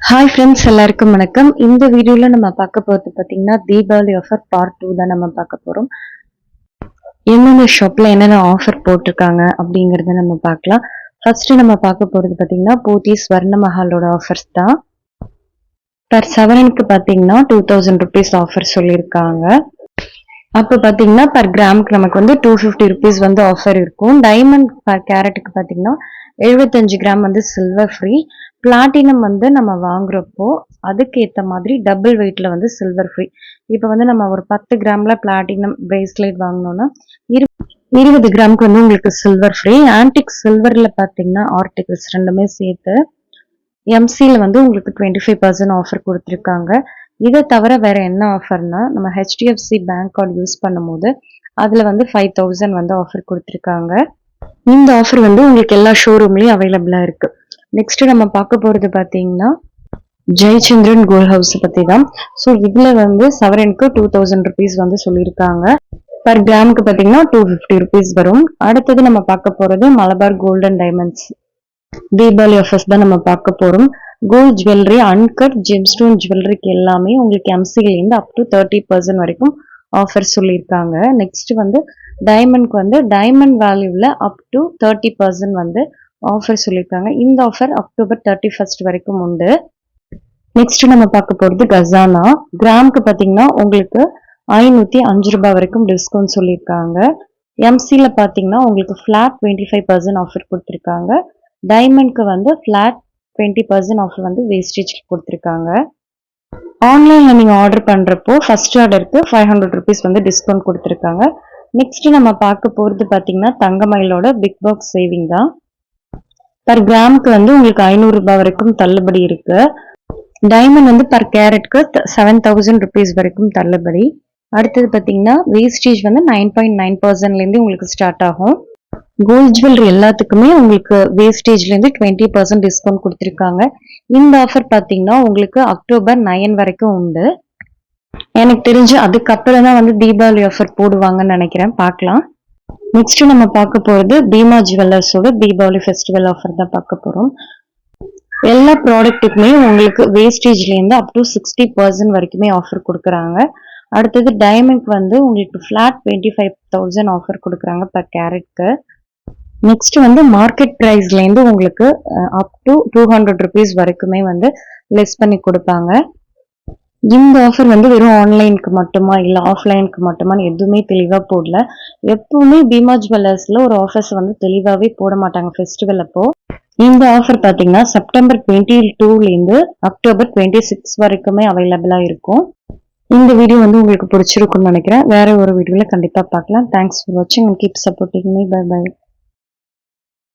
Hi friends, எல்லாருக்கும் வணக்கம். இந்த வீடியோவில் நம்ம பார்க்க போகிறது பார்த்தீங்கன்னா தீபாவளி ஆஃபர் பார்ட் 2 தான் நம்ம பார்க்க போகிறோம். என்னென்ன ஷாப்பில் என்னென்ன ஆஃபர் போட்டிருக்காங்க அப்படிங்கிறத நம்ம பார்க்கலாம். ஃபர்ஸ்ட் நம்ம பார்க்க போகிறது பார்த்தீங்கன்னா போத்தி ஸ்வர்ண மஹாலோட ஆஃபர்ஸ் தான். பர் சவரனுக்கு பார்த்தீங்கன்னா 2000 ருபீஸ் ஆஃபர் சொல்லியிருக்காங்க. அப்போ பார்த்தீங்கன்னா பர் கிராமுக்கு நமக்கு வந்து 250 ருபீஸ் வந்து ஆஃபர் இருக்கும். டைமண்ட் பர் கேரட்டுக்கு பார்த்தீங்கன்னா 75 கிராம் வந்து சில்வர் ஃப்ரீ. பிளாட்டினம் வந்து நம்ம வாங்குறப்போ அதுக்கு ஏற்ற மாதிரி டபுள் வெயிட்ல வந்து சில்வர் ஃப்ரீ. இப்போ வந்து நம்ம ஒரு 10 கிராம்ல பிளாட்டினம் பிரேஸ்லெட் வாங்கினோம்னா 20 கிராமுக்கு வந்து உங்களுக்கு சில்வர் ஃப்ரீ. ஆன்டிக் சில்வர்ல பார்த்தீங்கன்னா ஆர்டிகிள்ஸ் ரெண்டுமே சேர்த்து எம்சியில் வந்து உங்களுக்கு 25% ஆஃபர் கொடுத்துருக்காங்க. இதை தவிர வேற என்ன ஆஃபர்னா நம்ம ஹெச்டிஎஃப்சி பேங்க் கார்டு யூஸ் பண்ணும்போது அதுல வந்து 5000 வந்து ஆஃபர் கொடுத்துருக்காங்க. இந்த ஆஃபர் வந்து உங்களுக்கு எல்லா ஷோரூம்லயும் அவைலபிளா இருக்கு. நெக்ஸ்ட் நம்ம பார்க்க போறது பாத்தீங்கன்னா ஜெயச்சந்திரன் கோல்ட் ஹவுஸ் பத்தி தான். ஸோ இதுல வந்து சவரனுக்கு 2000 ருபீஸ் வந்து சொல்லியிருக்காங்க. பர் கிராமுக்கு பாத்தீங்கன்னா 250 ருபீஸ் வரும். அடுத்தது நம்ம பார்க்க போறது Malabar golden diamonds Deepavali offers தான் நம்ம பார்க்க போறோம். கோல்ட் ஜுவல்லரி, அன்கட் ஜெம்ஸ்டோன் ஜுவல்லரிக்கு எல்லாமே உங்களுக்கு எம்சிலேருந்து அப் டு 30% வரைக்கும் ஆஃபர் சொல்லியிருக்காங்க. நெக்ஸ்ட் வந்து டைமண்ட்க்கு வந்து டைமண்ட் வேல்யூவில் அப் டு 30% வந்து ஆஃபர் சொல்லியிருக்காங்க. இந்த ஆஃபர் அக்டோபர் 31 வரைக்கும் உண்டு. நெக்ஸ்ட் நம்ம பார்க்க போகிறது கசானா. கிராமுக்கு பார்த்தீங்கன்னா உங்களுக்கு 505 ரூபாய் வரைக்கும் டிஸ்கவுண்ட் சொல்லியிருக்காங்க. எம்சியில் பார்த்தீங்கன்னா உங்களுக்கு ஃபிளாட் 25% ஆஃபர் கொடுத்துருக்காங்க. டைமண்ட்க்கு வந்து ஃபிளாட் 20% ஆஃபர் வந்து வேஸ்டேஜ் கொடுத்துருக்காங்க. ஆன்லைன்ல நீங்க ஆர்டர் பண்றப்போ ஃபர்ஸ்ட் ஆர்டருக்கு 500 ருபீஸ் வந்து டிஸ்கவுண்ட் கொடுத்துருக்காங்க. நெக்ஸ்ட் நம்ம பார்க்க போறது பாத்தீங்கன்னா தங்கமயிலோட பிக் பாக்ஸ் சேவிங் தான். பர் கிராமுக்கு வந்து உங்களுக்கு 500 ரூபாய் வரைக்கும் தள்ளுபடி இருக்கு. டைமண்ட் வந்து பர் கேரட்க்கு 7000 ருபீஸ் வரைக்கும் தள்ளுபடி. அடுத்தது பாத்தீங்கன்னா வேஸ்டேஜ் வந்து 9.9% இருந்து உங்களுக்கு ஸ்டார்ட் ஆகும். கோல்ட் ஜுவல்லரி எல்லாத்துக்குமே உங்களுக்கு வேஸ்டேஜ்ல இருந்து 20% டிஸ்கவுண்ட் கொடுத்துருக்காங்க. இந்த ஆஃபர் பாத்தீங்கன்னா உங்களுக்கு அக்டோபர் 9 வரைக்கும் உண்டு. எனக்கு தெரிஞ்சு அதுக்கப்புறம் தான் வந்து தீபாவளி ஆஃபர் போடுவாங்கன்னு நினைக்கிறேன். பார்க்கலாம். நெக்ஸ்ட் நம்ம பார்க்க போறது பீமா ஜுவல்லர்ஸோட தீபாவளி ஃபெஸ்டிவல் ஆஃபர் தான் பார்க்க போறோம். எல்லா ப்ராடக்ட்டுக்குமே உங்களுக்கு வேஸ்டேஜ்ல இருந்து அப் டு 60% வரைக்குமே ஆஃபர் கொடுக்குறாங்க. அடுத்தது டைமண்ட் வந்து உங்களுக்கு ஃபிளாட் 25,000 ஆஃபர் கொடுக்குறாங்க பர் கேரட்க்கு. நெக்ஸ்ட் வந்து மார்க்கெட் பிரைஸ்ல இருந்து உங்களுக்கு அப் டு 200 ருபீஸ் வரைக்குமே வந்து லெஸ் பண்ணி கொடுப்பாங்க. இந்த ஆஃபர் வந்து வெறும் ஆன்லைனுக்கு மட்டுமா இல்ல ஆஃப்லைனுக்கு மட்டுமான்னு எதுவுமே தெளிவா போடல. எப்பவுமே பீமா ஜுவல்லர்ஸ்ல ஒரு ஆஃபர்ஸ் வந்து தெளிவாவே போட மாட்டாங்க ஃபெஸ்டிவல் அப்போ. இந்த ஆஃபர் பாத்தீங்கன்னா செப்டம்பர் 22 இருந்து அக்டோபர் 26 வரைக்குமே அவைலபிளா இருக்கும். இந்த வீடியோ வந்து உங்களுக்கு பிடிச்சிருக்கும்னு நினைக்கிறேன். வேற ஒரு வீடியோல கண்டிப்பா பார்க்கலாம். தேங்க்ஸ் ஃபார் வாட்சிங் and keep supporting me. Bye by.